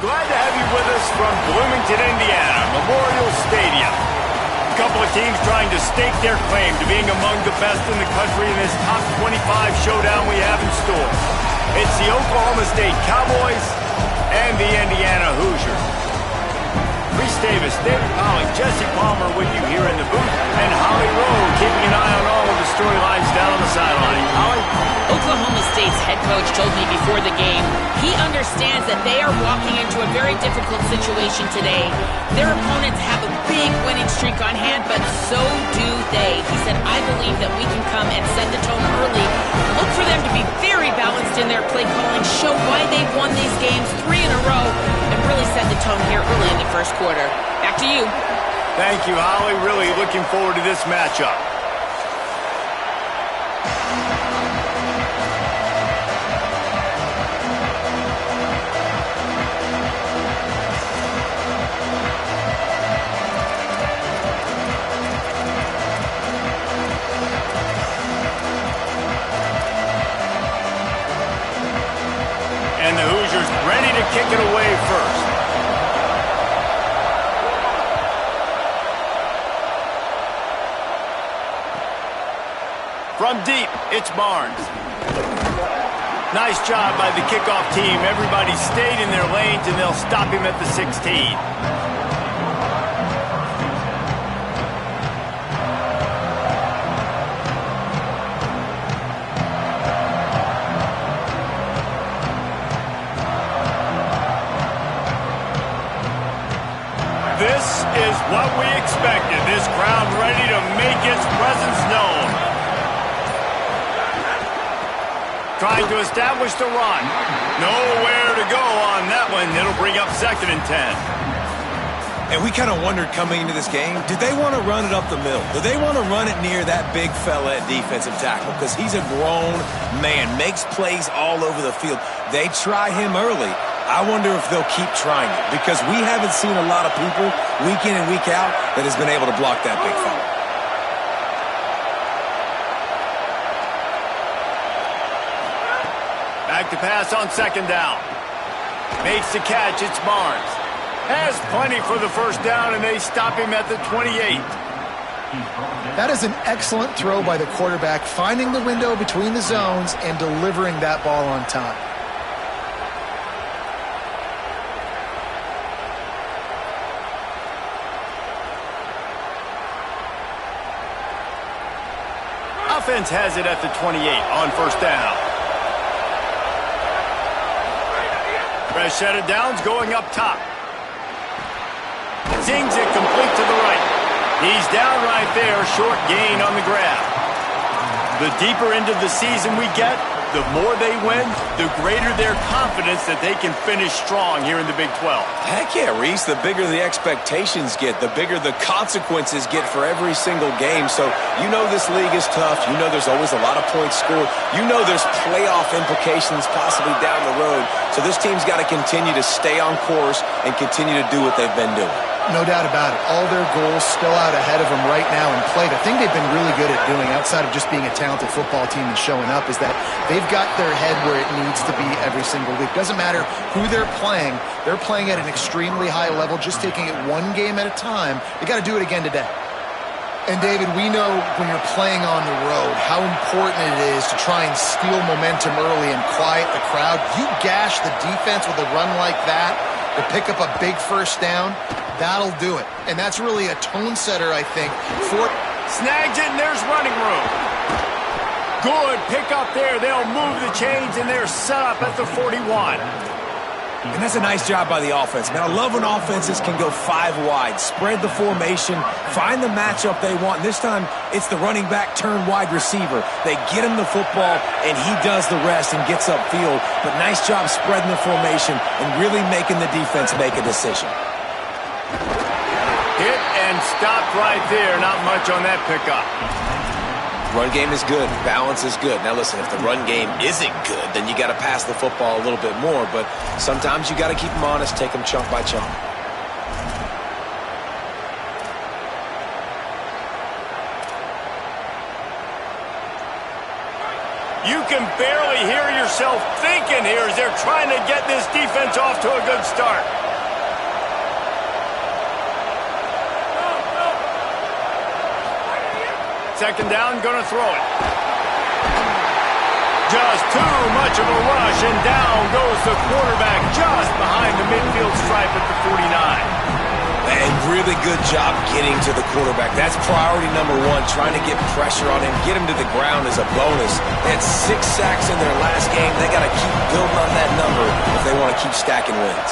Glad to have you with us from Bloomington, Indiana, Memorial Stadium. A couple of teams trying to stake their claim to being among the best in the country in this top 25 showdown we have in store. It's the Oklahoma State Cowboys and the Indiana Hoosiers. Reese Davis, David Pollack, Jesse Palmer with you here in the booth, and Holly Rowe keeping an eye on all of the storylines down on the sideline. Holly? Oklahoma State's head coach told me before the game he understands that they are walking into a very difficult situation today. Their opponents have a big winning streak on hand, but so do they. He said, I believe that we can come and set the tone early. Look for them to be very balanced in their play calling, show why they've won these games 3 in a row, and really set the tone here early in the first quarter. Back to you. Thank you, Holly. Really looking forward to this matchup. And the Hoosiers ready to kick it away first. From deep, it's Barnes. Nice job by the kickoff team. Everybody stayed in their lanes, and they'll stop him at the 16. This is what we expected. This crowd ready to make its presence known. Trying to establish the run. Nowhere to go on that one. It'll bring up 2nd and 10. And we kind of wondered coming into this game, did they want to run it up the middle? Do they want to run it near that big fella at defensive tackle? Because he's a grown man, makes plays all over the field. They try him early. I wonder if they'll keep trying it, because we haven't seen a lot of people week in and week out that has been able to block that big fella. Back to pass on 2nd down. Makes the catch. It's Barnes. Has plenty for the first down, and they stop him at the 28. That is an excellent throw by the quarterback, finding the window between the zones and delivering that ball on time. Offense has it at the 28 on 1st down. Fresh set of downs going up top. Zings it complete to the right. He's down right there, short gain on the grab. The deeper into the season we get, the more they win, the greater their confidence that they can finish strong here in the Big 12. Heck yeah, Reese. The bigger the expectations get, the bigger the consequences get for every single game. So you know this league is tough. You know there's always a lot of points scored. You know there's playoff implications possibly down the road. So this team's got to continue to stay on course and continue to do what they've been doing. No doubt about it. All their goals still out ahead of them right now in play. The thing they've been really good at doing, outside of just being a talented football team and showing up, is that they've got their head where it needs to be every single week. Doesn't matter who they're playing at an extremely high level, just taking it one game at a time. They got to do it again today. And David, we know when you're playing on the road how important it is to try and steal momentum early and quiet the crowd. You gash the defense with a run like that to pick up a big first down, that'll do it. And that's really a tone setter, I think, for... Snags it, and there's running room. Good pick up there. They'll move the chains, and they're set up at the 41. And that's a nice job by the offense. Man, I love when offenses can go 5 wide, spread the formation, find the matchup they want. And this time, it's the running back turned wide receiver. They get him the football, and he does the rest and gets upfield. But nice job spreading the formation and really making the defense make a decision. Hit and stopped right there. Not much on that pickup. Run game is good. Balance is good. Now, listen, if the run game isn't good, then you got to pass the football a little bit more. But sometimes you got to keep them honest, take them chunk by chunk. You can barely hear yourself thinking here as they're trying to get this defense off to a good start. Second down, gonna throw it. Just too much of a rush, and down goes the quarterback just behind the midfield stripe at the 49. And really good job getting to the quarterback. That's priority number one, trying to get pressure on him, get him to the ground as a bonus. They had 6 sacks in their last game. They got to keep building on that number if they want to keep stacking wins.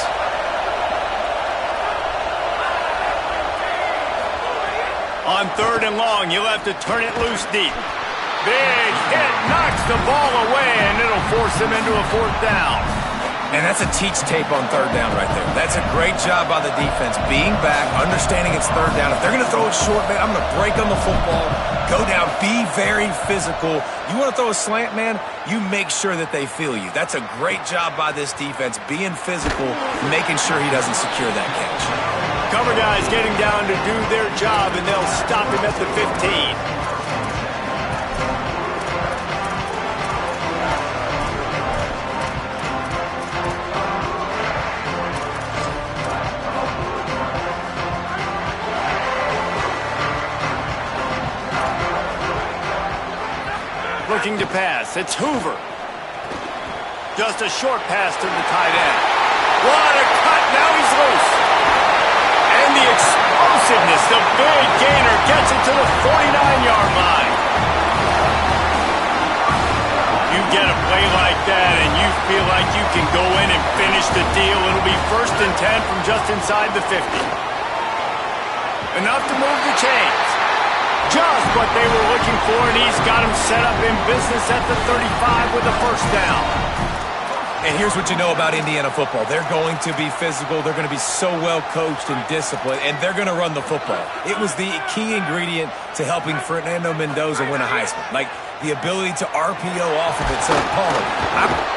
On 3rd and long, you'll have to turn it loose deep. Big hit, knocks the ball away, and it'll force them into a 4th down. And that's a teach tape on 3rd down right there. That's a great job by the defense. Being back, understanding it's 3rd down. If they're going to throw it short, man, I'm going to break on the football, go down, be very physical. You want to throw a slant, man, you make sure that they feel you. That's a great job by this defense, being physical, making sure he doesn't secure that catch. Cover guys getting down to do their job, and they'll stop him at the 15. Looking to pass. It's Hoover. Just a short pass to the tight end. What a cut. Now he's loose. And the explosiveness, the big gainer gets it to the 49-yard line. You get a play like that and you feel like you can go in and finish the deal. It'll be 1st and 10 from just inside the 50. Enough to move the chains. Just what they were looking for, and he's got him set up in business at the 35 with a 1st down. And here's what you know about Indiana football. They're going to be physical. They're going to be so well coached and disciplined, and they're going to run the football. It was the key ingredient to helping Fernando Mendoza win a Heisman. Like the ability to RPO off of it. So, Palmer.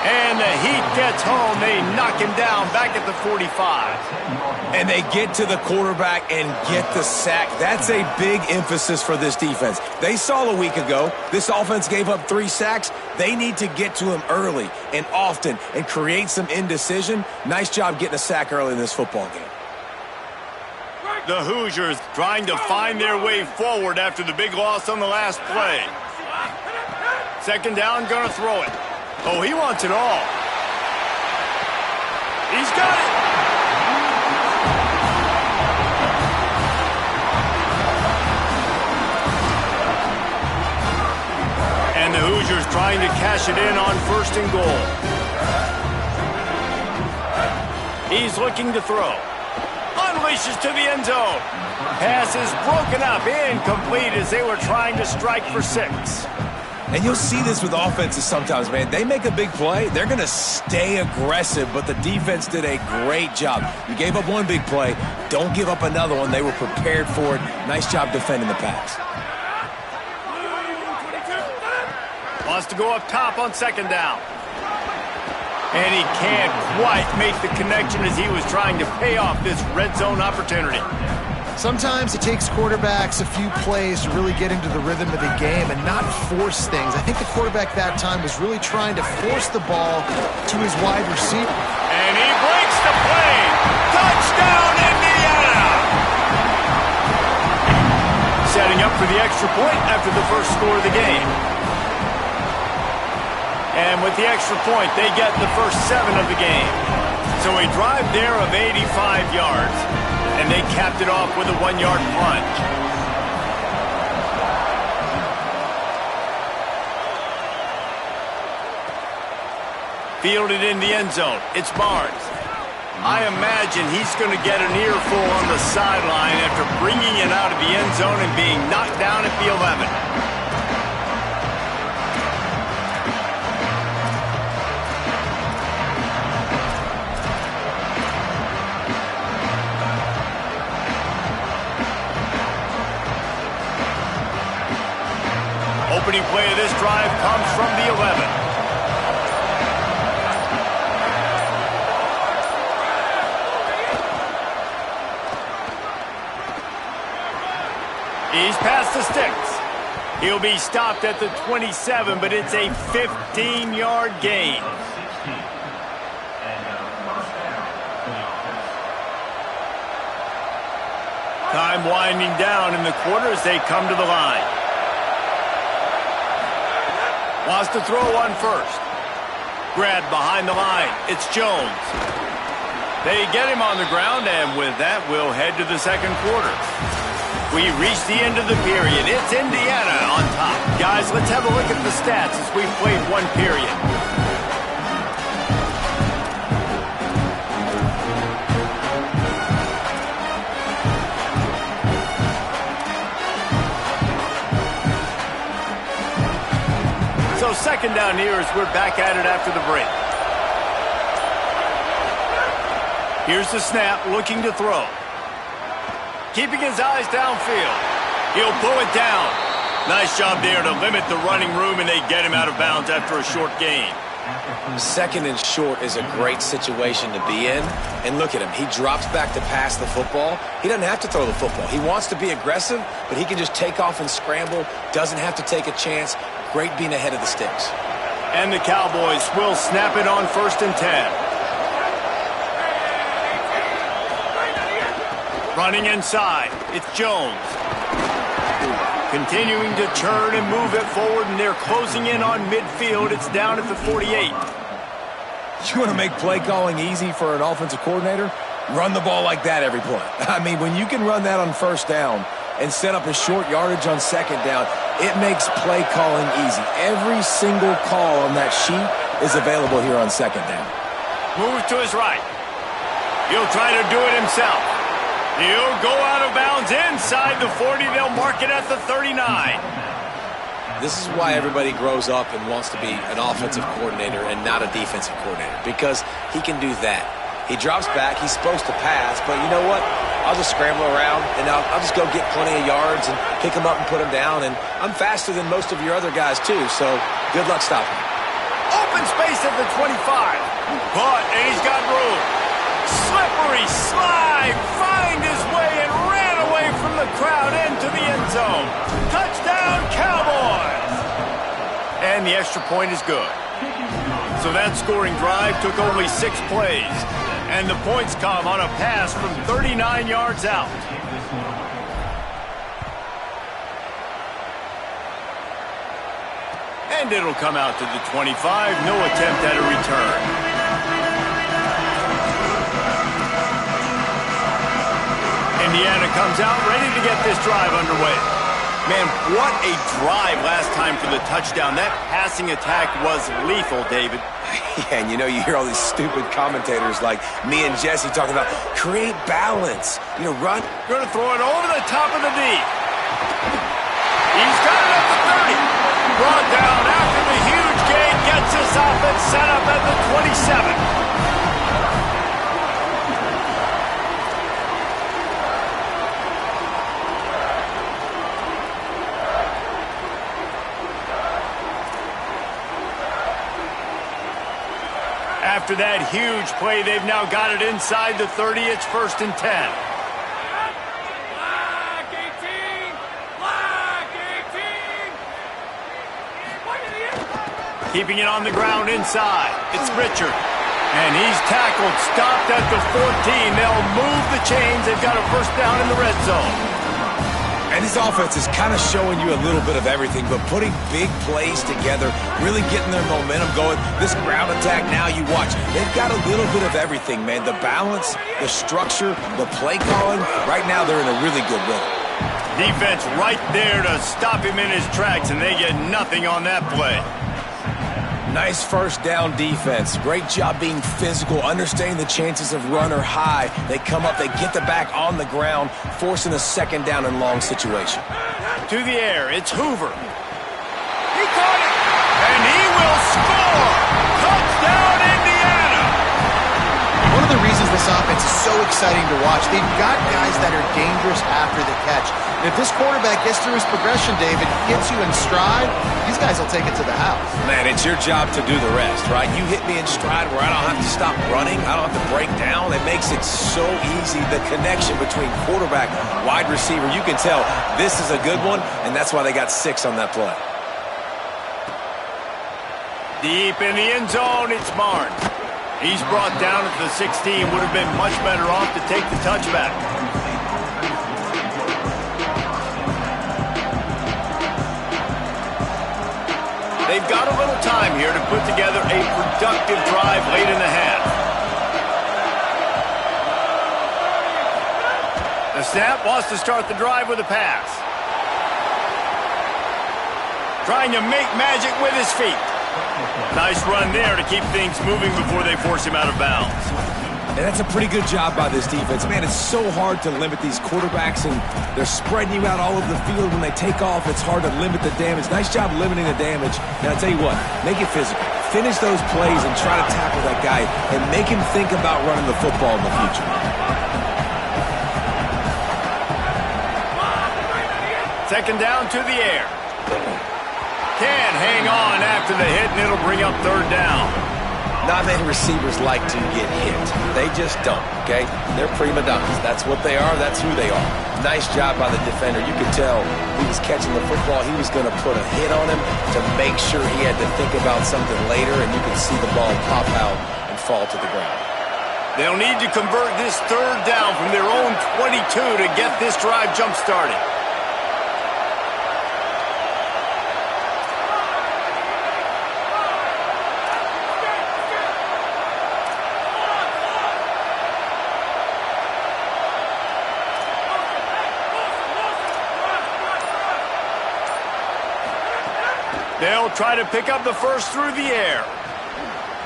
And the heat gets home. They knock him down back at the 45. And they get to the quarterback and get the sack. That's a big emphasis for this defense. They saw a week ago, this offense gave up 3 sacks. They need to get to him early and often and create some indecision. Nice job getting a sack early in this football game. The Hoosiers trying to find their way forward after the big loss on the last play. 2nd down, gonna throw it. Oh, he wants it all. He's got it. And the Hoosiers trying to cash it in on 1st and goal. He's looking to throw. Unleashes to the end zone. Pass is broken up, incomplete as they were trying to strike for 6. And you'll see this with offenses sometimes, man. They make a big play, they're going to stay aggressive, but the defense did a great job. You gave up 1 big play, don't give up another one. They were prepared for it. Nice job defending the pass. Wants to go up top on 2nd down. And he can't quite make the connection as he was trying to pay off this red zone opportunity. Sometimes it takes quarterbacks a few plays to really get into the rhythm of the game and not force things. I think the quarterback that time was really trying to force the ball to his wide receiver. And he breaks the play. Touchdown, Indiana! Setting up for the extra point after the first score of the game. And with the extra point, they get the first 7 of the game. So a drive there of 85 yards. And they capped it off with a 1-yard plunge. Fielded in the end zone. It's Barnes. I imagine he's going to get an earful on the sideline after bringing it out of the end zone and being knocked down at the 11. Opening play of this drive comes from the 11. He's past the sticks. He'll be stopped at the 27, but it's a 15-yard gain. Time winding down in the quarter as they come to the line. Wants to throw on first. Grabbed behind the line. It's Jones. They get him on the ground, and with that, we'll head to the second quarter. We reach the end of the period. It's Indiana on top. Guys, let's have a look at the stats as we've played one period. So second down here as we're back at it after the break. Here's the snap, looking to throw. Keeping his eyes downfield. He'll pull it down. Nice job there to limit the running room, and they get him out of bounds after a short gain. Second and short is a great situation to be in. And look at him. He drops back to pass the football. He doesn't have to throw the football. He wants to be aggressive, but he can just take off and scramble. Doesn't have to take a chance. Great being ahead of the sticks. And the Cowboys will snap it on 1st and 10. Running inside, it's Jones. Continuing to turn and move it forward, and they're closing in on midfield. It's down at the 48. You want to make play calling easy for an offensive coordinator? Run the ball like that every play. I mean, when you can run that on first down and set up a short yardage on second down, it makes play calling easy. Every single call on that sheet is available here on second down. Moves to his right. He'll try to do it himself. He'll go out of bounds inside the 40. They'll mark it at the 39. This is why everybody grows up and wants to be an offensive coordinator and not a defensive coordinator, because he can do that. He drops back. He's supposed to pass, but you know what? I'll just scramble around, and I'll just go get plenty of yards and pick them up and put them down, and I'm faster than most of your other guys, too, so good luck stopping me. Open space at the 25. But, and he's got room. Slippery slide, find his way and ran away from the crowd into the end zone. Touchdown, Cowboys! And the extra point is good. So that scoring drive took only 6 plays. And the points come on a pass from 39 yards out. And it'll come out to the 25. No attempt at a return. Indiana comes out ready to get this drive underway. Man, what a drive last time for the touchdown. That passing attack was lethal, David. Yeah, and you know, you hear all these stupid commentators like me and Jesse talking about create balance. You know, run. Going to throw it over the top of the D. He's got it at the 30. Brought down after the huge gain. Gets this offense set up at the 27. After that huge play, they've now got it inside the 30. It's 1st and 10. Black 18! Black 18! Keeping it on the ground inside. It's Richard. And he's tackled, stopped at the 14. They'll move the chains. They've got a first down in the red zone. And this offense is kind of showing you a little bit of everything, but putting big plays together, really getting their momentum going. This ground attack now, you watch. They've got a little bit of everything, man. The balance, the structure, the play calling. Right now, they're in a really good rhythm. Defense right there to stop him in his tracks, and they get nothing on that play. Nice first down defense. Great job being physical, understanding the chances of run or high. They come up, they get the back on the ground, forcing a second down and long situation. To the air, it's Hoover. He caught it, and he will score. Touchdown, Indiana. One of the reasons this this offense is so exciting to watch. They've got guys that are dangerous after the catch. And if this quarterback gets through his progression, David, gets you in stride, these guys will take it to the house. Man, it's your job to do the rest, right? You hit me in stride where I don't have to stop running. I don't have to break down. It makes it so easy. The connection between quarterback, wide receiver, you can tell this is a good one, and that's why they got 6 on that play. Deep in the end zone, it's Barnes. He's brought down at the 16. Would have been much better off to take the touchback. They've got a little time here to put together a productive drive late in the half. The snap wants to start the drive with a pass. Trying to make magic with his feet. Nice run there to keep things moving before they force him out of bounds. And that's a pretty good job by this defense. Man, it's so hard to limit these quarterbacks, and they're spreading you out all over the field. When they take off, it's hard to limit the damage. Nice job limiting the damage. And I'll tell you what, make it physical. Finish those plays and try to tackle that guy and make him think about running the football in the future. Second down to the air. Can hang on after the hit, and it'll bring up third down. Not many receivers like to get hit. They just don't, okay? They're prima donnas. That's what they are. That's who they are. Nice job by the defender. You could tell he was catching the football. He was going to put a hit on him to make sure he had to think about something later, and you could see the ball pop out and fall to the ground. They'll need to convert this third down from their own 22 to get this drive jump-started. They'll try to pick up the first through the air.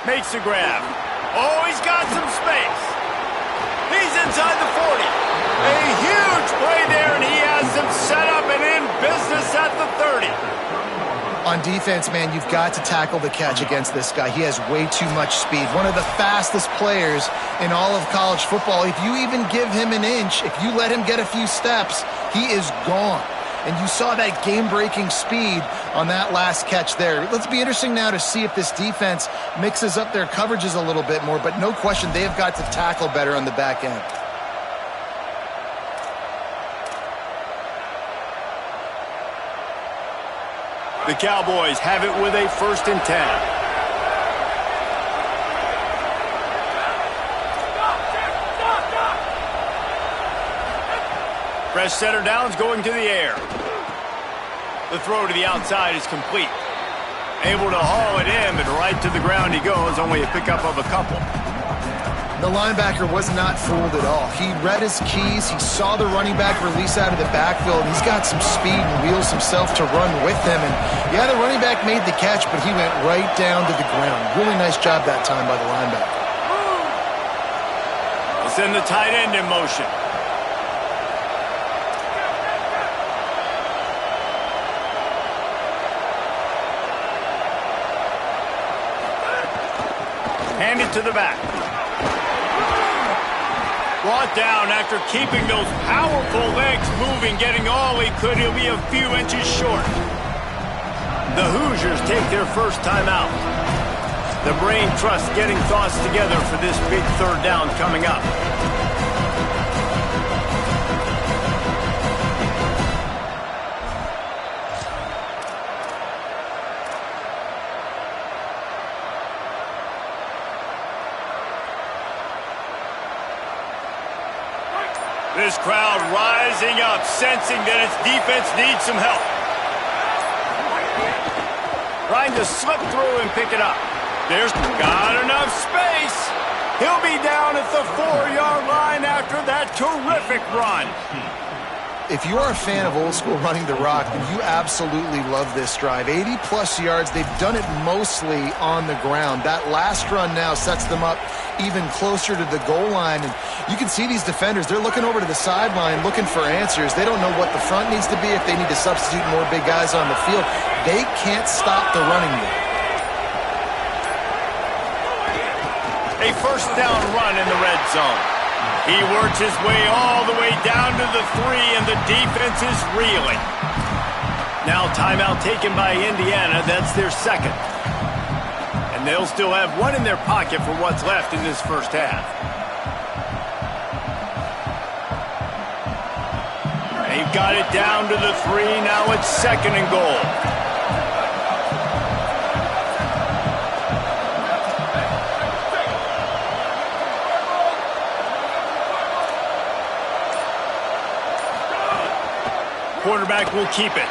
Makes the grab. Oh, he's got some space. He's inside the 40. A huge play there, and he has them set up and in business at the 30. On defense, man, you've got to tackle the catch against this guy. He has way too much speed. One of the fastest players in all of college football. If you even give him an inch, if you let him get a few steps, he is gone. And you saw that game-breaking speed on that last catch there. Let's be interesting now to see if this defense mixes up their coverages a little bit more, but no question they have got to tackle better on the back end. The Cowboys have it with a 1st and 10. Fresh center downs going to the air. The throw to the outside is complete. Able to haul it in, but right to the ground he goes, only a pickup of a couple. The linebacker was not fooled at all. He read his keys. He saw the running back release out of the backfield. He's got some speed and wheels himself to run with him. And yeah, the running back made the catch, but he went right down to the ground. Really nice job that time by the linebacker. They'll send the tight end in motion. Handed to the back. Brought down after keeping those powerful legs moving, getting all he could. He'll be a few inches short. The Hoosiers take their first time out. The brain trust getting thoughts together for this big third down coming up. This crowd rising up, sensing that its defense needs some help. Trying to slip through and pick it up. There's got enough space. He'll be down at the 4-yard line after that terrific run. If you are a fan of old school running the rock, then you absolutely love this drive. 80-plus yards. They've done it mostly on the ground. That last run now sets them up even closer to the goal line. And you can see these defenders, they're looking over to the sideline looking for answers. They don't know what the front needs to be, if they need to substitute more big guys on the field. They can't stop the running game. A first down run in the red zone. He works his way all the way down to the 3, and the defense is reeling. Now timeout taken by Indiana. That's their second. And they'll still have one in their pocket for what's left in this first half. They've got it down to the 3. Now it's second and goal. Quarterback will keep it.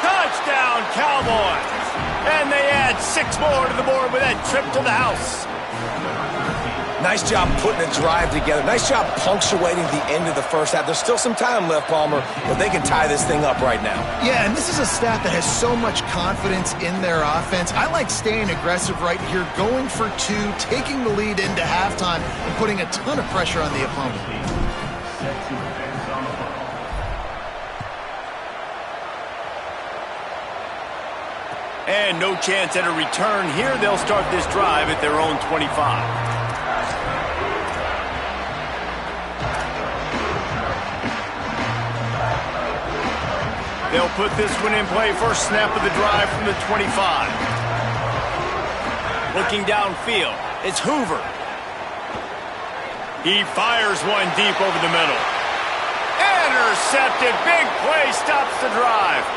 Touchdown, Cowboys! And they add 6 more to the board with that trip to the house. Nice job putting a drive together. Nice job punctuating the end of the first half. There's still some time left, Palmer, but they can tie this thing up right now. Yeah, and this is a staff that has so much confidence in their offense. I like staying aggressive right here, going for 2, taking the lead into halftime, and putting a ton of pressure on the opponent. And no chance at a return here. They'll start this drive at their own 25. They'll put this one in play. First snap of the drive from the 25. Looking downfield, it's Hoover. He fires one deep over the middle. Intercepted. Big play stops the drive.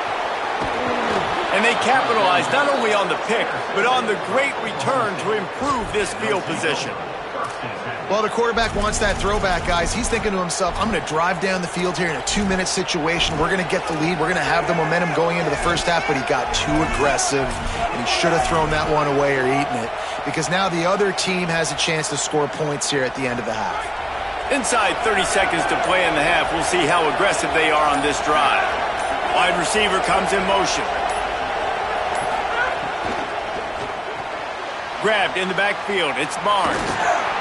And they capitalize not only on the pick, but on the great return to improve this field position. Well, the quarterback wants that throwback, guys. He's thinking to himself, I'm going to drive down the field here in a 2-minute situation. We're going to get the lead. We're going to have the momentum going into the first half, but he got too aggressive, and he should have thrown that one away or eaten it, because now the other team has a chance to score points here at the end of the half. Inside 30 seconds to play in the half. We'll see how aggressive they are on this drive. Wide receiver comes in motion. Grabbed in the backfield. It's Barnes.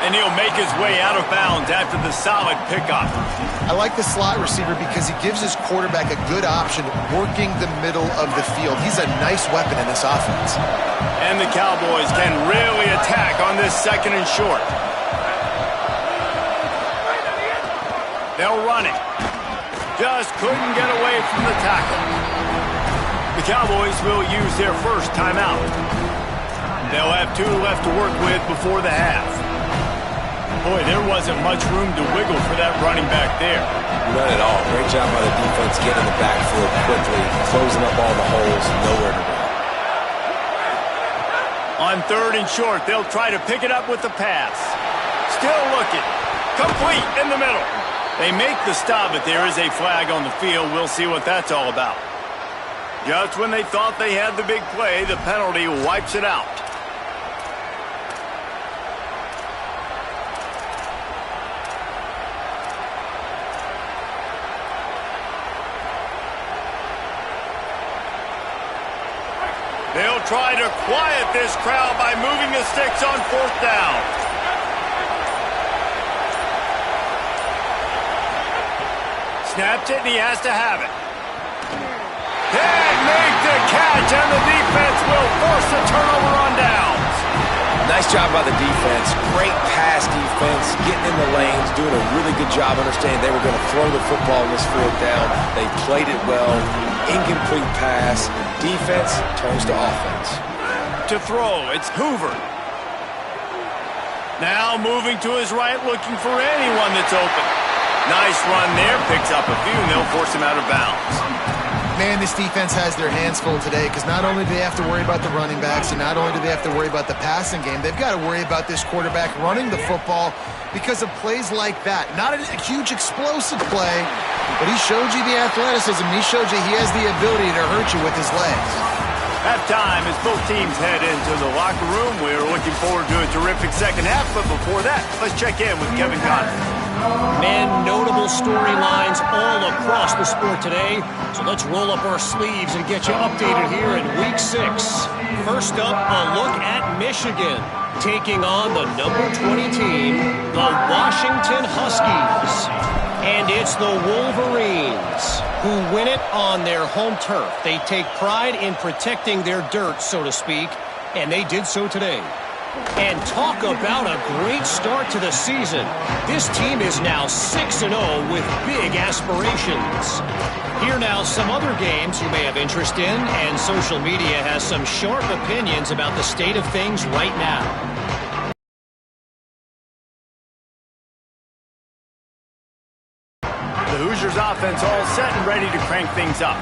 And he'll make his way out of bounds after the solid pickup. I like the slot receiver because he gives his quarterback a good option working the middle of the field. He's a nice weapon in this offense. And the Cowboys can really attack on this second and short. They'll run it. Just couldn't get away from the tackle. The Cowboys will use their first timeout. They'll have 2 left to work with before the half. Boy, there wasn't much room to wiggle for that running back there. None at all. Great job by the defense getting in the backfield quickly, closing up all the holes, nowhere to run. On 3rd and short, they'll try to pick it up with the pass. Still looking. Complete in the middle. They make the stop, but there is a flag on the field. We'll see what that's all about. Just when they thought they had the big play, the penalty wipes it out. They'll try to quiet this crowd by moving the sticks on 4th down. Snapped it, and he has to have it. Can't make the catch, and the defense will force a turnover on downs. Nice job by the defense. Great pass defense, getting in the lanes, doing a really good job understanding they were going to throw the football on this 4th down. They played it well. Incomplete pass. Defense turns to offense. To throw, it's Hoover. Now moving to his right, looking for anyone that's open. Nice run there, picks up a few, and they'll force him out of bounds. Man, this defense has their hands full today because not only do they have to worry about the running backs and not only do they have to worry about the passing game, they've got to worry about this quarterback running the football because of plays like that. Not a huge explosive play, but he showed you the athleticism. He showed you he has the ability to hurt you with his legs. Halftime as both teams head into the locker room. We're looking forward to a terrific second half, but before that, let's check in with Kevin Connor. Man, notable storylines all across the sport today. So let's roll up our sleeves and get you updated here in Week 6. First up, a look at Michigan, taking on the number 20 team, the Washington Huskies. And it's the Wolverines who win it on their home turf. They take pride in protecting their dirt, so to speak, and they did so today. And talk about a great start to the season. This team is now 6-0 with big aspirations. Here now some other games you may have interest in, and social media has some sharp opinions about the state of things right now. The Hoosiers offense all set and ready to crank things up.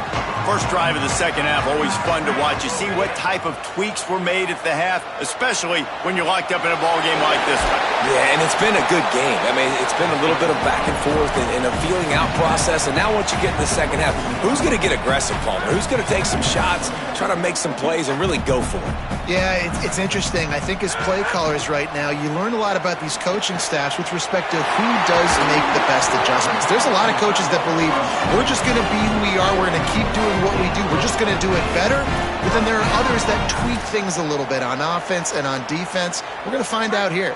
First drive of the second half, always fun to watch. You see what type of tweaks were made at the half, especially when you're locked up in a ball game like this one. Yeah, and it's been a good game. I mean, it's been a little bit of back and forth and a feeling out process. And now once you get in the second half, who's going to get aggressive, Palmer? Who's going to take some shots, try to make some plays, and really go for it? Yeah, it's interesting. I think as play callers right now, you learn a lot about these coaching staffs with respect to who does make the best adjustments. There's a lot of coaches that believe we're just going to be who we are. We're going to keep doing what we do. We're just going to do it better. But then there are others that tweak things a little bit on offense and on defense. We're going to find out here.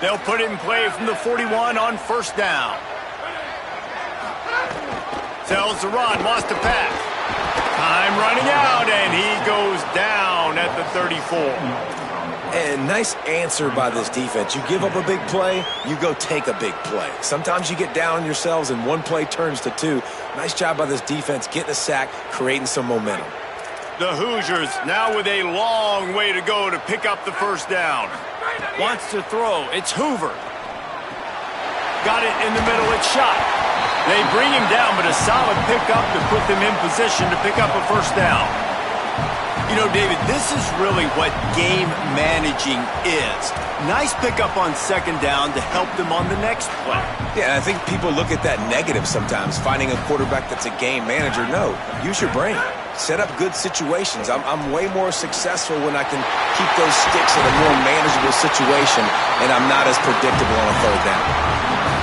They'll put it in play from the 41 on first down. Tells the run, wants to pass. Time running out, and he goes down at the 34. And nice answer by this defense. You give up a big play, you go take a big play. Sometimes you get down on yourselves and one play turns to two. Nice job by this defense getting a sack, creating some momentum. The Hoosiers now with a long way to go to pick up the first down. Wants to throw. It's Hoover. Got it in the middle. It's shot. They bring him down, but a solid pickup to put them in position to pick up a first down. You know, David, this is really what game managing is. Nice pickup on second down to help them on the next play. Yeah, I think people look at that negative sometimes, finding a quarterback that's a game manager. No, use your brain. Set up good situations. I'm way more successful when I can keep those sticks in a more manageable situation, and I'm not as predictable on a third down.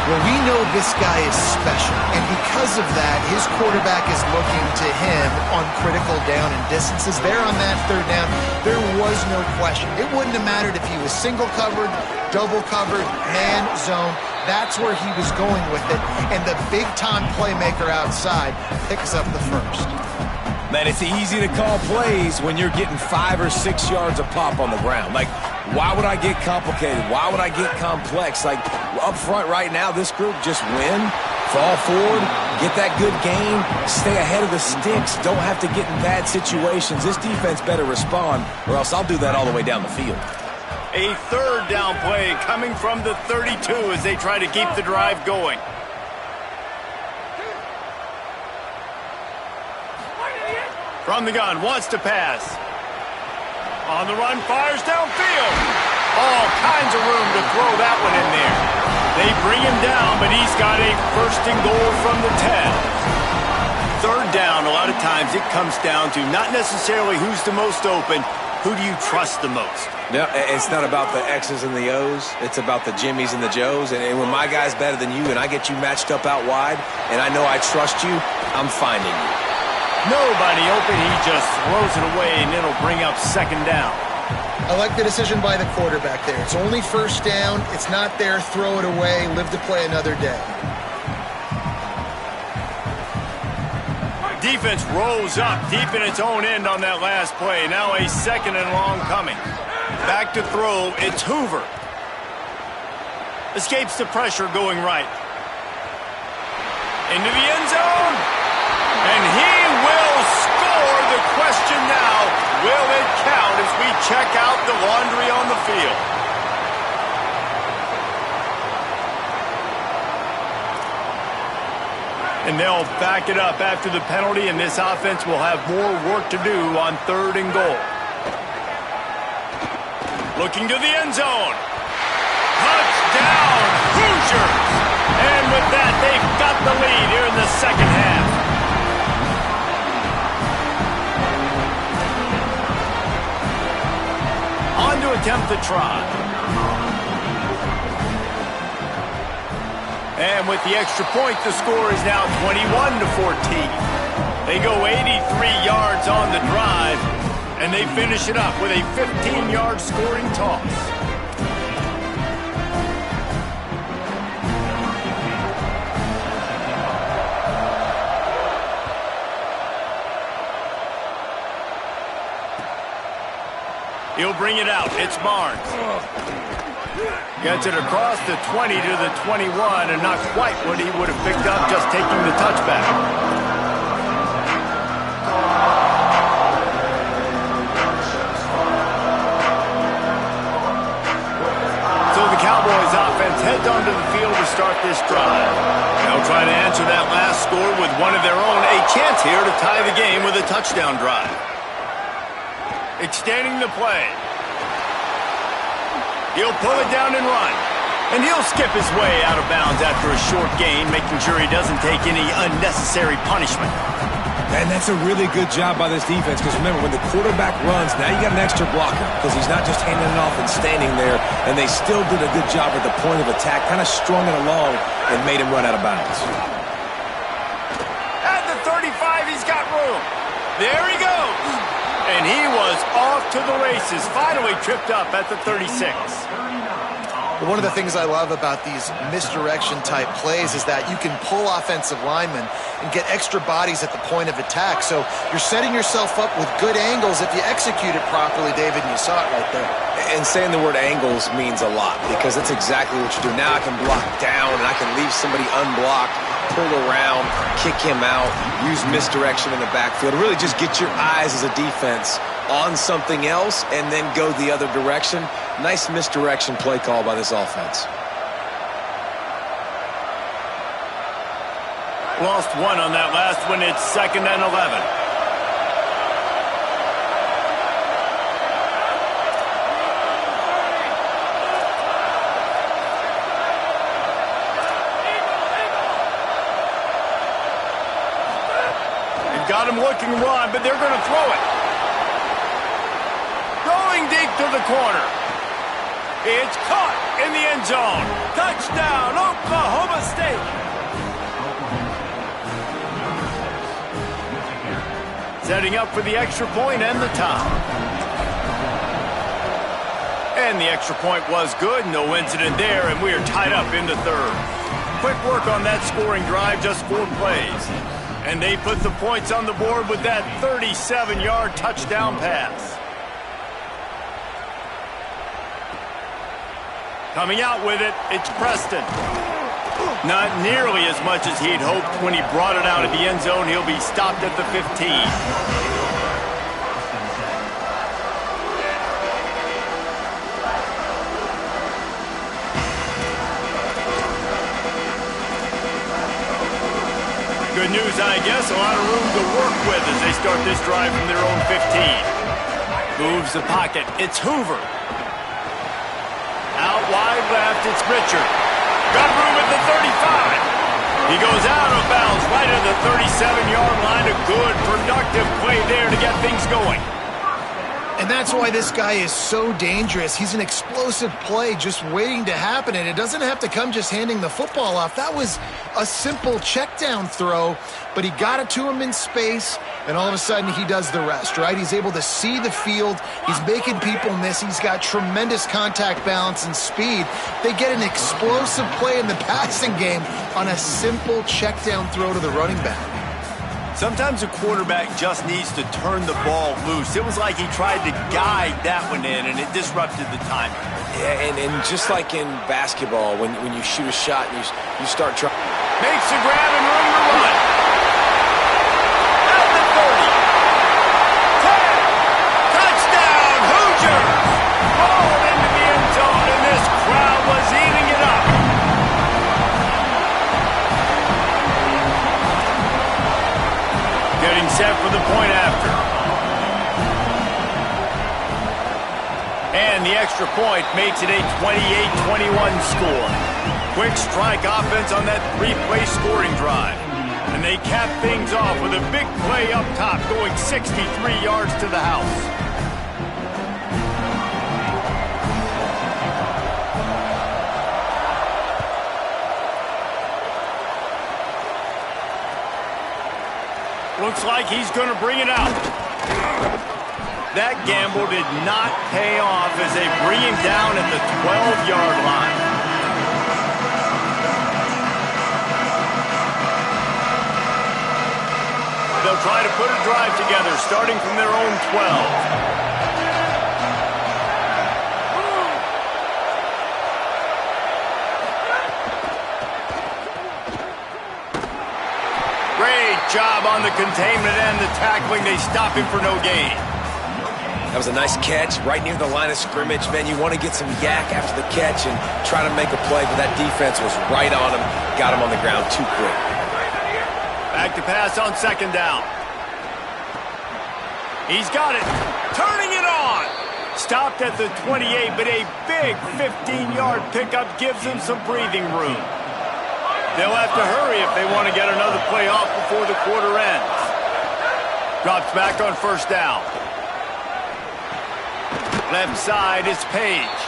Well, we know this guy is special, and because of that, his quarterback is looking to him on critical down and distances. There on that third down, there was no question. It wouldn't have mattered if he was single covered, double covered, man, zone. That's where he was going with it, and the big-time playmaker outside picks up the first. Man, it's easy to call plays when you're getting 5 or 6 yards a pop on the ground. Like, why would I get complicated? Why would I get complex? Like, up front right now, this group just win, fall forward, get that good game, stay ahead of the sticks, don't have to get in bad situations. This defense better respond, or else I'll do that all the way down the field. A third down play coming from the 32 as they try to keep the drive going. From the gun, wants to pass. On the run, fires downfield. All kinds of room to throw that one in there. They bring him down, but he's got a first and goal from the 10. Third down, a lot of times it comes down to not necessarily who's the most open, who do you trust the most? No, it's not about the X's and the O's. It's about the Jimmys and the Joes. And when my guy's better than you and I get you matched up out wide and I know I trust you, I'm finding you. Nobody open, he just throws it away, and it'll bring up second down. I like the decision by the quarterback there. It's only first down. It's not there. Throw it away. Live to play another day. Defense rolls up deep in its own end on that last play. Now a second and long coming. Back to throw. It's Hoover. Escapes the pressure going right. Into the end zone. And he will score. The question now, will it count as we check out the laundry on the field? And they'll back it up after the penalty, and this offense will have more work to do on third and goal. Looking to the end zone. Touchdown, Hoosiers! And with that, they've got the lead here in the second half. On to attempt the try. And with the extra point, the score is now 21-14. They go 83 yards on the drive, and they finish it up with a 15-yard scoring toss. He'll bring it out. It's Barnes. Gets it across the 20 to the 21, and not quite what he would have picked up just taking the touchback. So the Cowboys offense heads onto the field to start this drive. They'll try to answer that last score with one of their own. A chance here to tie the game with a touchdown drive. Extending the play. He'll pull it down and run. And he'll skip his way out of bounds after a short gain, making sure he doesn't take any unnecessary punishment. And that's a really good job by this defense, because remember, when the quarterback runs, now you got an extra blocker, because he's not just handing it off and standing there, and they still did a good job at the point of attack, kind of strung it along and made him run out of bounds. At the 35, he's got room. There he goes. And he was off to the races, finally tripped up at the 36. One of the things I love about these misdirection-type plays is that you can pull offensive linemen and get extra bodies at the point of attack. So you're setting yourself up with good angles if you execute it properly, David, and you saw it right there. And saying the word angles means a lot, because that's exactly what you do. Now I can block down, and I can leave somebody unblocked, pull around, kick him out, use misdirection in the backfield. Really just get your eyes as a defense on something else and then go the other direction. Nice misdirection play call by this offense. Lost one on that last one. It's 2nd and 11. They've got him looking run, but they're going to throw it. Going deep to the corner. It's caught in the end zone. Touchdown, Oklahoma State. Setting up for the extra point and the tie. And the extra point was good. No incident there, and we are tied up in the third. Quick work on that scoring drive, just 4 plays. And they put the points on the board with that 37-yard touchdown pass. Coming out with it, it's Preston. Not nearly as much as he'd hoped when he brought it out of the end zone. He'll be stopped at the 15. Good news, I guess. A lot of room to work with as they start this drive from their own 15. Moves the pocket. It's Hoover. Out wide left, it's Richard. Got room at the 35. He goes out of bounds right at the 37-yard line. A good, productive play there to get things going. And that's why this guy is so dangerous. He's an explosive play just waiting to happen, and it doesn't have to come just handing the football off. That was a simple check-down throw, but he got it to him in space, and all of a sudden he does the rest, right? He's able to see the field. He's making people miss. He's got tremendous contact balance and speed. They get an explosive play in the passing game on a simple check-down throw to the running back. Sometimes a quarterback just needs to turn the ball loose. It was like he tried to guide that one in, and it disrupted the timing. Yeah, and just like in basketball, when you shoot a shot and you start trying. Makes the grab and room to run. At the 30. 10. Touchdown, Hoosiers! Rolled into the end zone, and this crowd was eating it up. Getting set for the point after. And the extra point makes it a 28-21 score. Quick strike offense on that 3-play scoring drive. And they cap things off with a big play up top, going 63 yards to the house. Looks like he's going to bring it out. That gamble did not pay off as they bring him down at the 12-yard line. They'll try to put a drive together, starting from their own 12. job on the containment and the tackling. They stop him for no gain. That was a nice catch right near the line of scrimmage. Man, you want to get some yak after the catch and try to make a play, but that defense was right on him. Got him on the ground too quick. Back to pass on second down. He's got it. Turning it on. Stopped at the 28, but a big 15-yard pickup gives him some breathing room. They'll have to hurry if they want to get another play off before the quarter ends. Drops back on first down. Left side is Page.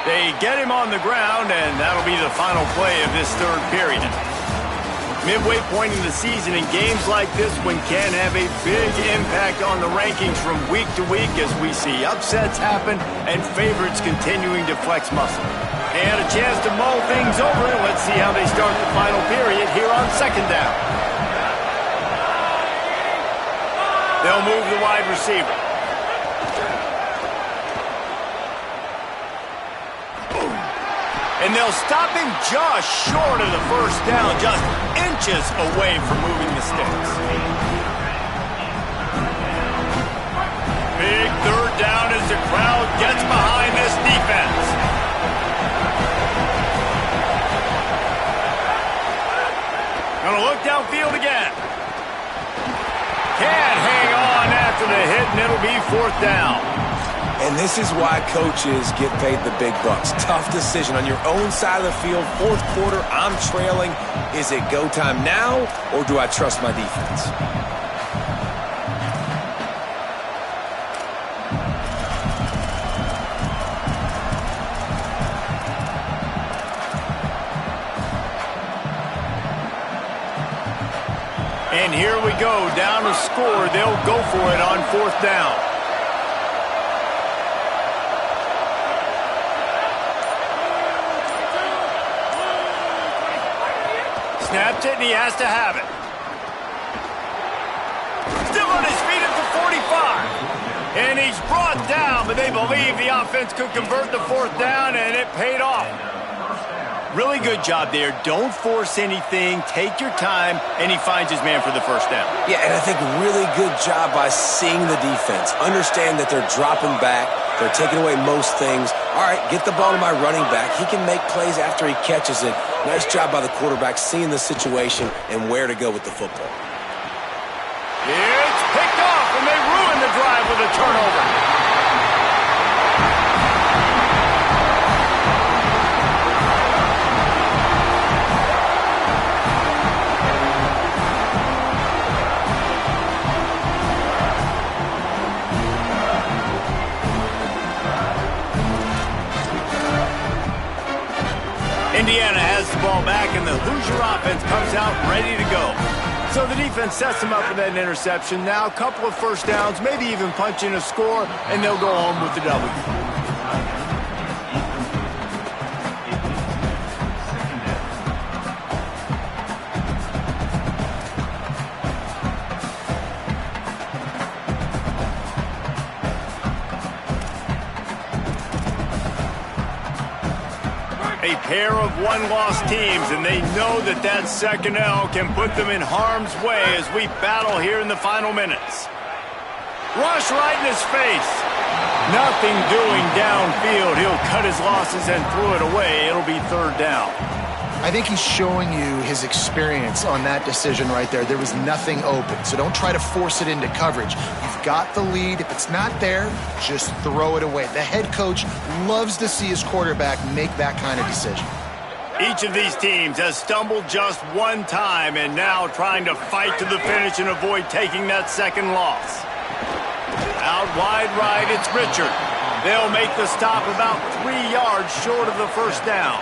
They get him on the ground, and that'll be the final play of this third period. Midway point in the season, in games like this one can have a big impact on the rankings from week to week as we see upsets happen and favorites continuing to flex muscle. They had a chance to mull things over, and let's see how they start the final period here on second down. They'll move the wide receiver. And they'll stop him just short of the first down, just inches away from moving the sticks. Big third down as the crowd gets behind this defense. Gonna look downfield again. Can't hang on after the hit, and it'll be fourth down. And this is why coaches get paid the big bucks. Tough decision on your own side of the field. Fourth quarter, I'm trailing. Is it go time now, or do I trust my defense? And here we go, down to score. They'll go for it on fourth down. Snapped it, and he has to have it. Still on his feet at the 45. And he's brought down, but they believe the offense could convert the fourth down, and it paid off. Really good job there. Don't force anything. Take your time, and he finds his man for the first down. Yeah, and I think really good job by seeing the defense. Understand that they're dropping back. They're taking away most things. All right, get the ball to my running back. He can make plays after he catches it. Nice job by the quarterback seeing the situation and where to go with the football. It's picked off, and they ruin the drive with a turnover. Indiana has the ball back, and the Hoosier offense comes out ready to go. So the defense sets them up with that interception. Now a couple of first downs, maybe even punch in a score, and they'll go home with the W. A pair of one-loss teams, and they know that that second L can put them in harm's way as we battle here in the final minutes. Rush right in his face. Nothing doing downfield. He'll cut his losses and throw it away. It'll be third down. I think he's showing you his experience on that decision right there. There was nothing open, so don't try to force it into coverage. You've got the lead. If it's not there, just throw it away. The head coach loves to see his quarterback make that kind of decision. Each of these teams has stumbled just one time and now trying to fight to the finish and avoid taking that second loss. Out wide right, it's Richard. They'll make the stop about 3 yards short of the first down.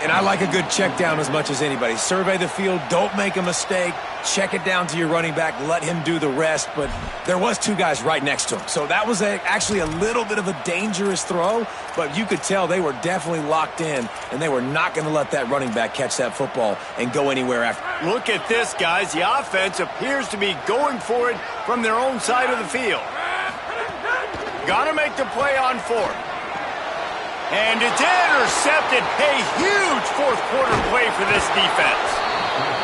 And I like a good check down as much as anybody. Survey the field, don't make a mistake, check it down to your running back, let him do the rest. But there was two guys right next to him. So that was actually a little bit of a dangerous throw, but you could tell they were definitely locked in, and they were not going to let that running back catch that football and go anywhere after. Look at this, guys. The offense appears to be going for it from their own side of the field. Got to make the play on fourth. And it's intercepted. A huge fourth quarter play for this defense.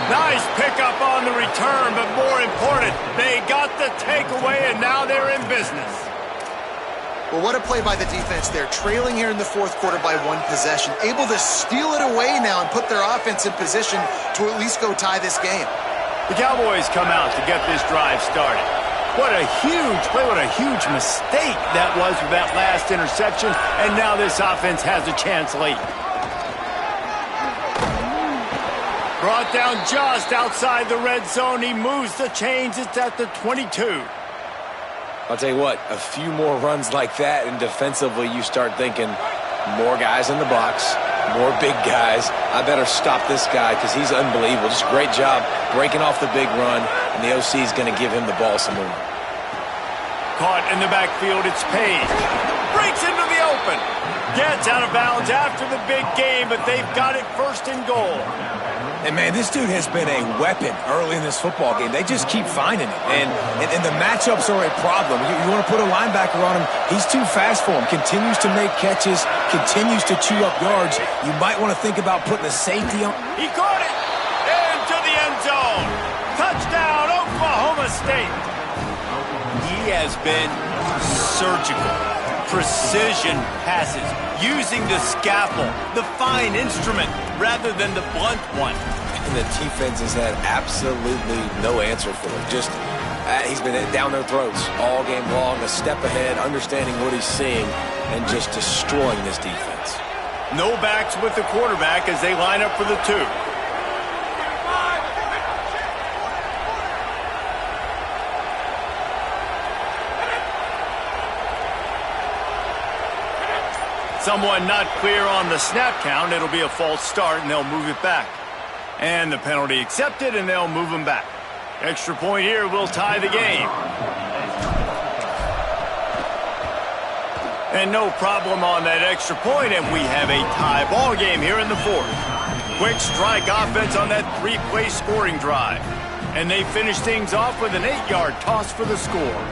Nice pickup on the return, but more important, they got the takeaway, and now they're in business. Well, what a play by the defense there. Trailing here in the fourth quarter by one possession. Able to steal it away now and put their offense in position to at least go tie this game. The Cowboys come out to get this drive started. What a huge play, what a huge mistake that was with that last interception, and now this offense has a chance late. Brought down just outside the red zone. He moves the chains. It's at the 22. I'll tell you what, a few more runs like that, and defensively you start thinking more guys in the box, more big guys. I better stop this guy because he's unbelievable. Just a great job breaking off the big run, and the OC is going to give him the ball some more. Caught in the backfield, it's Page. Breaks into the open. Gets out of bounds after the big game, but they've got it first and goal. And, man, this dude has been a weapon early in this football game. They just keep finding it. And the matchups are a problem. You want to put a linebacker on him, he's too fast for him. Continues to make catches, continues to chew up yards. You might want to think about putting a safety on. He caught it into the end zone. Touchdown, Oklahoma State. He has been surgical. Precision passes, using the scalpel, the fine instrument, rather than the blunt one. And the defense has had absolutely no answer for it. Just, he's been down their throats all game long, a step ahead, understanding what he's seeing, and just destroying this defense. No backs with the quarterback as they line up for the two. Someone not clear on the snap count. It'll be a false start, and they'll move it back. And the penalty accepted, and they'll move them back. Extra point here will tie the game. And no problem on that extra point, and we have a tie ball game here in the fourth. Quick strike offense on that three-play scoring drive. And they finish things off with an 8-yard toss for the score.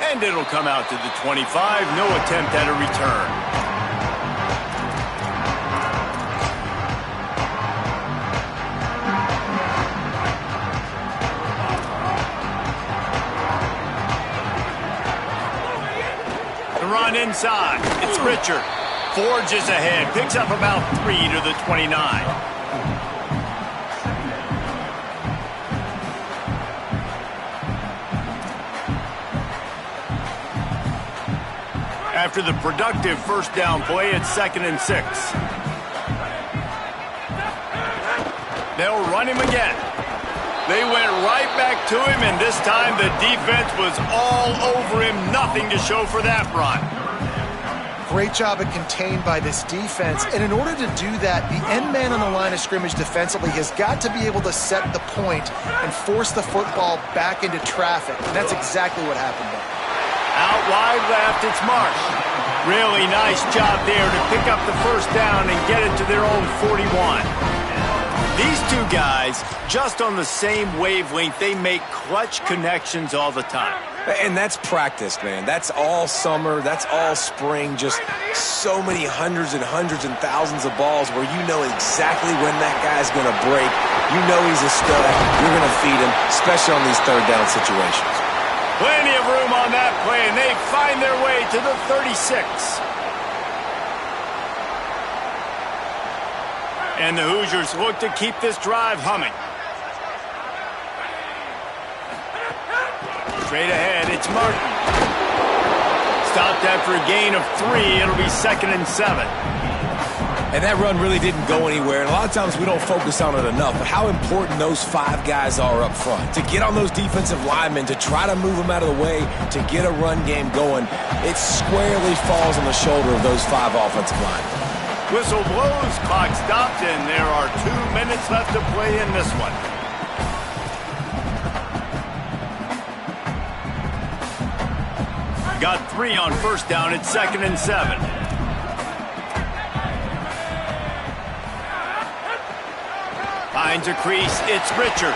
And it'll come out to the 25. No attempt at a return. The run inside. It's Richard. Forges ahead. Picks up about 3 to the 29. After the productive first down play, it's 2nd and 6. They'll run him again. They went right back to him, and this time the defense was all over him. Nothing to show for that run. Great job of contained by this defense. And in order to do that, the end man on the line of scrimmage defensively has got to be able to set the point and force the football back into traffic. And that's exactly what happened there. Out wide left, it's Marsh. Really nice job there to pick up the first down and get it to their own 41. These two guys, just on the same wavelength, they make clutch connections all the time. And that's practice, man. That's all summer. That's all spring. Just so many hundreds and thousands of balls where you know exactly when that guy's going to break. You know he's a stud. You're going to feed him, especially on these third down situations. Plenty of room on that play, and they find their way to the 36. And the Hoosiers look to keep this drive humming. Straight ahead, it's Martin. Stopped after a gain of 3. It'll be 2nd and 7. And that run really didn't go anywhere. And a lot of times we don't focus on it enough, but how important those 5 guys are up front. To get on those defensive linemen, to try to move them out of the way, to get a run game going, it squarely falls on the shoulder of those 5 offensive linemen. Whistle blows, clock stopped, and there are 2 minutes left to play in this one. Got 3 on first down. It's 2nd and 7. Finds a crease. It's Richard.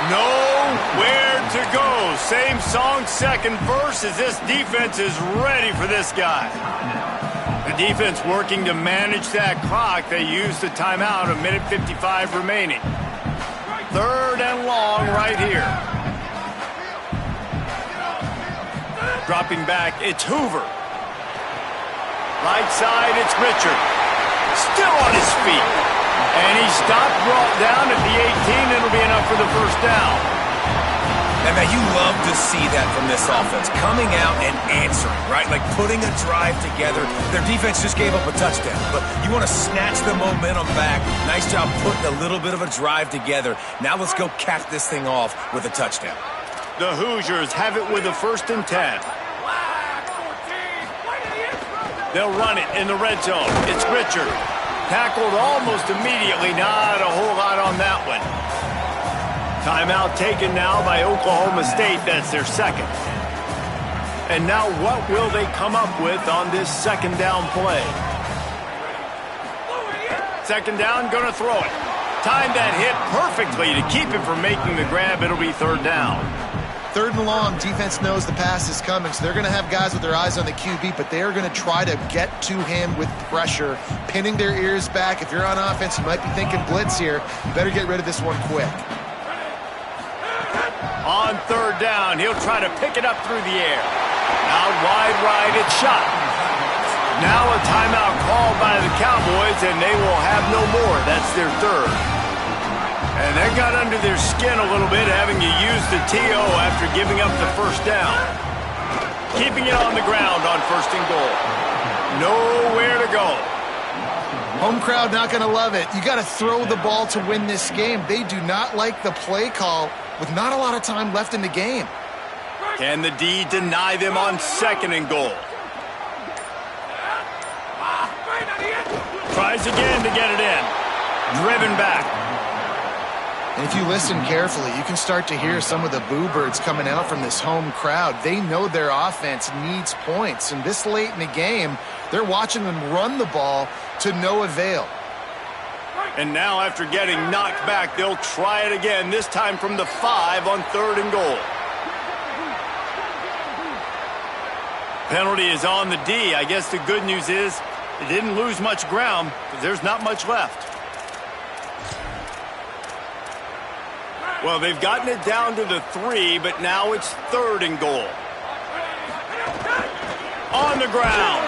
Nowhere to go. So same song, second verse, as this defense is ready for this guy. The defense working to manage that clock. They use the timeout, a minute 55 remaining. Third and long right here. Dropping back, it's Hoover. Right side, it's Richard. Still on his feet. And he stopped, brought down at the 18. It'll be enough for the first down. And man, you love to see that from this offense. Coming out and answering, right? Like putting a drive together. Their defense just gave up a touchdown. But you want to snatch the momentum back. Nice job putting a little bit of a drive together. Now let's go cap this thing off with a touchdown. The Hoosiers have it with a 1st and 10. They'll run it in the red zone. It's Richard. Tackled almost immediately. Not a whole lot on that one. Timeout taken now by Oklahoma State. That's their second. And now what will they come up with on this second down play? Second down, going to throw it. Time that hit perfectly to keep him from making the grab. It'll be third down. Third and long, defense knows the pass is coming, so they're going to have guys with their eyes on the QB, but they are going to try to get to him with pressure, pinning their ears back. If you're on offense, you might be thinking blitz here. You better get rid of this one quick. On third down, he'll try to pick it up through the air. Out wide right, it's shot. Now a timeout called by the Cowboys, and they will have no more. That's their third. And that got under their skin a little bit, having to use the TO after giving up the first down. Keeping it on the ground on 1st and goal. Nowhere to go. Home crowd not going to love it. You got to throw the ball to win this game. They do not like the play call with not a lot of time left in the game. Can the D deny them on 2nd and goal? Tries again to get it in. Driven back. And if you listen carefully, you can start to hear some of the boo birds coming out from this home crowd. They know their offense needs points. And this late in the game, they're watching them run the ball to no avail. And now after getting knocked back, they'll try it again, this time from the 5 on 3rd and goal. Penalty is on the D. I guess the good news is it didn't lose much ground because there's not much left. Well, they've gotten it down to the 3, but now it's 3rd and goal. On the ground.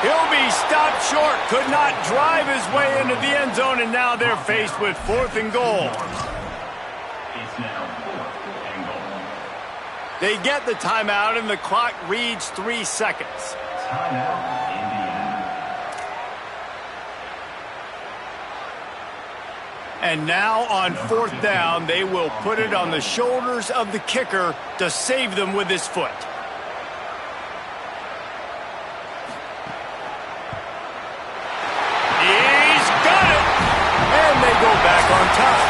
He'll be stopped short. Could not drive his way into the end zone, and now they're faced with 4th and goal. They get the timeout, and the clock reads 3 seconds. And now on 4th down, they will put it on the shoulders of the kicker to save them with his foot. He's got it! And they go back on top.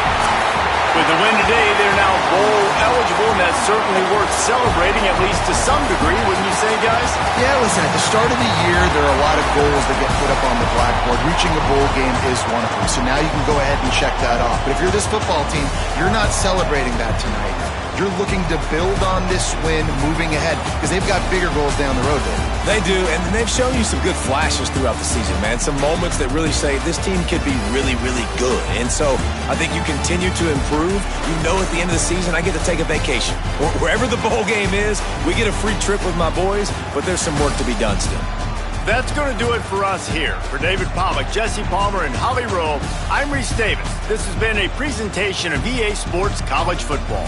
With the win today, they're now bowl eligible, and that's certainly worth celebrating, at least to some degree, wouldn't you say, guys? Yeah, listen, at the start of the year, there are a lot of goals that get put up on the blackboard. Reaching a bowl game is one of them. So now you can go ahead and check that off. But if you're this football team, you're not celebrating that tonight. You're looking to build on this win moving ahead because they've got bigger goals down the road, Dave. They do, and they've shown you some good flashes throughout the season, man. Some moments that really say this team could be really, really good. And so I think you continue to improve. You know at the end of the season, I get to take a vacation. Wherever the bowl game is, we get a free trip with my boys, but there's some work to be done still. That's going to do it for us here. For David Pollack, Jesse Palmer, and Holly Rowe, I'm Reese Davis. This has been a presentation of EA Sports College Football.